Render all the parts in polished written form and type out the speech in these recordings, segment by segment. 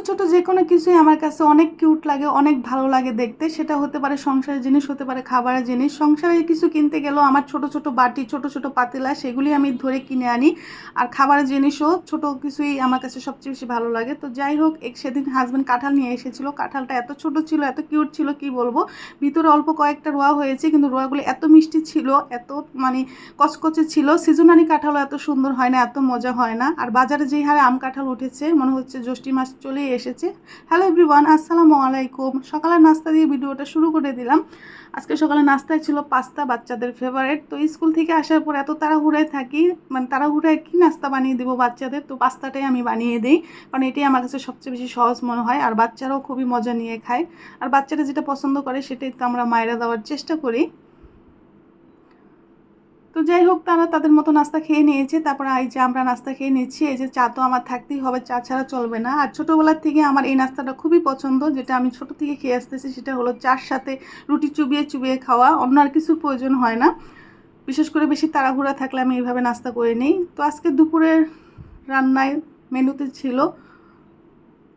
ছোট যে কোনো কিছুই আমার কাছে অনেক কিউট লাগে, অনেক ভালো লাগে দেখতে। সেটা হতে পারে সংসারের জিনিস, হতে পারে খাবারের জিনিস। সংসারের কিছু কিনতে গেলেও আমার ছোট ছোট বাটি, ছোট ছোট পাতিলা, সেগুলি আমি ধরে কিনে আনি। আর খাবারের জিনিসও ছোট কিছুই আমার কাছে সবচেয়ে বেশি ভালো লাগে। তো যাই হোক, সেদিন হাজব্যান্ড কাঁঠাল নিয়ে এসেছিলো। কাঁঠালটা এত ছোট ছিল, এত কিউট ছিল, কি বলবো। ভিতরে অল্প কয়েকটা রোয়া হয়েছে, কিন্তু রোয়াগুলো এত মিষ্টি ছিল, এত মানে কচকচে ছিল। সিজনারি কাঁঠালও এত সুন্দর হয় না, এত মজা হয় না। আর বাজারে যেই হারে আম কাঁঠাল উঠেছে, মনে হচ্ছে জ্যৈষ্ঠ মাস চলেই এসেছে। হ্যালো এভরিওয়ান, আসসালামু আলাইকুম। সকালের নাস্তা দিয়ে ভিডিওটা শুরু করে দিলাম। আজকে সকালে নাস্তায় ছিল পাস্তা, বাচ্চাদের ফেভারিট। তো স্কুল থেকে আসার পর এত তাড়াহুড়ায় থাকি, মানে তাড়াহুড়ায় কি নাস্তা বানিয়ে দেবো বাচ্চাদের, তো পাস্তাটাই আমি বানিয়ে দিই, কারণ এটাই আমার কাছে সবচেয়ে বেশি সহজ মনে হয়। আর বাচ্চারাও খুবই মজা নিয়ে খায়। আর বাচ্চারা যেটা পছন্দ করে সেটাই তো আমরা মায়েরা দেওয়ার চেষ্টা করি। তো যাই হোক, তারা তাদের মতো নাস্তা খেয়ে নিয়েছে। তারপর এই যে আমরা নাস্তা খেয়ে নিচ্ছি। এই যে চা তো আমার থাকতেই হবে, চা ছাড়া চলবে না। আর ছোটোবেলার থেকে আমার এই নাস্তাটা খুবই পছন্দ, যেটা আমি ছোটো থেকে খেয়ে আসতেছি। সেটা হলো চার সাথে রুটি চুবিয়ে চুবিয়ে খাওয়া, অন্য আর কিছু প্রয়োজন হয় না। বিশেষ করে বেশি তাড়াহুড়া থাকলে আমি এইভাবে নাস্তা করে নিই। তো আজকে দুপুরের রান্নায় মেনুতে ছিল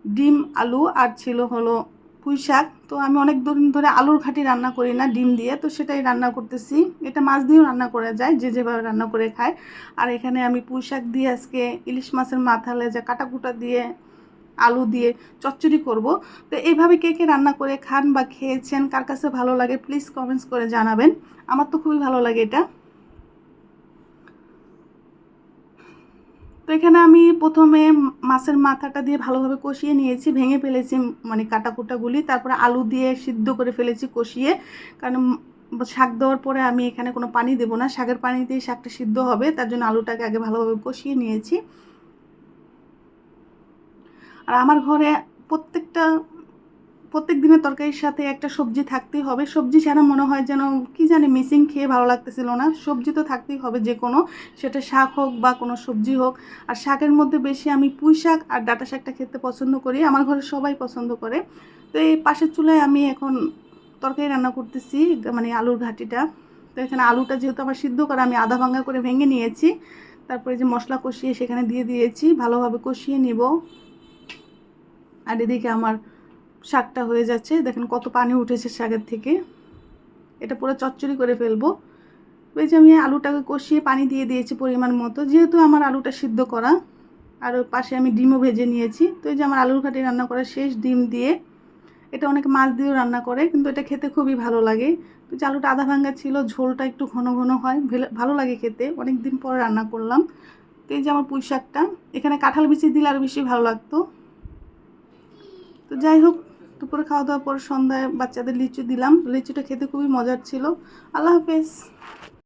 ডিম, আলু, আর ছিল হলো পুঁই শাক। তো আমি অনেক দিন ধরে আলুর ঘাটি রান্না করি না ডিম দিয়ে, তো সেটাই রান্না করতেছি। এটা মাছ দিয়েও রান্না করা যায়, যে যেভাবে রান্না করে খায়। আর এখানে আমি পুঁই শাক দিয়ে আজকে ইলিশ মাছের মাথা, লেজা, কাটাকুটা দিয়ে, আলু দিয়ে চচ্চড়ি করব। তো এইভাবে কে কে রান্না করে খান বা খেয়েছেন, কার কাছে ভালো লাগে প্লিজ কমেন্টস করে জানাবেন। আমার তো খুবই ভালো লাগে এটা। তো এখানে আমি প্রথমে মাছের মাথাটা দিয়ে ভালোভাবে কষিয়ে নিয়েছি, ভেঙে ফেলেছি মানে কাটাকুটাগুলি। তারপরে আলু দিয়ে সিদ্ধ করে ফেলেছি কষিয়ে, কারণ শাক দেওয়ার পরে আমি এখানে কোনো পানি দেবো না, শাকের পানি দিয়ে শাকটা সিদ্ধ হবে, তার জন্য আলুটাকে আগে ভালোভাবে কষিয়ে নিয়েছি। আর আমার ঘরে প্রত্যেক দিনের তরকারির সাথে একটা সবজি থাকতেই হবে। সবজি ছাড়া মনে হয় যেন কি জানি মিসিং, খেয়ে ভালো লাগতেছিল না। সবজি তো থাকতেই হবে, যে কোনো, সেটা শাক হোক বা কোনো সবজি হোক। আর শাকের মধ্যে বেশি আমি পুঁই শাক আর ডাঁটা শাকটা খেতে পছন্দ করি, আমার ঘরে সবাই পছন্দ করে। তো এই পাশের চুলায় আমি এখন তরকারি রান্না করতেছি, মানে আলুর ঘাটিটা। তো এখানে আলুটা যেহেতু আমার সিদ্ধ করা, আমি আধা ভাঙা করে ভেঙে নিয়েছি। তারপরে যে মশলা কষিয়ে সেখানে দিয়ে দিয়েছি, ভালোভাবে কষিয়ে নিব। আর এদিকে আমার শাকটা হয়ে যাচ্ছে, দেখেন কত পানি উঠেছে শাকের থেকে। এটা পুরো চচ্চড়ি করে ফেলবো। ওই যে আমি আলুটাকে কষিয়ে পানি দিয়ে দিয়েছি পরিমাণ মতো, যেহেতু আমার আলুটা সিদ্ধ করা। আর ওর পাশে আমি ডিমও ভেজে নিয়েছি। তো এই যে আমার আলুর ঘাটি রান্না করা শেষ ডিম দিয়ে। এটা অনেকে মাছ দিয়েও রান্না করে, কিন্তু এটা খেতে খুবই ভালো লাগে। তো যে আলুটা আধা ভাঙ্গা ছিল, ঝোলটা একটু ঘন ঘন হয়, ভালো লাগে খেতে। অনেক দিন পরে রান্না করলাম। তো এই যে আমার পুঁই শাকটা, এখানে কাঁঠাল বিচি দিলে আরও বেশি ভালো লাগতো। তো যাই হোক, দুপুরে খাওয়া দাওয়ার পর সন্ধ্যায় বাচ্চাদের লিচু দিলাম। লিচুটা খেতে খুবই মজার ছিল। আল্লাহ হাফেজ।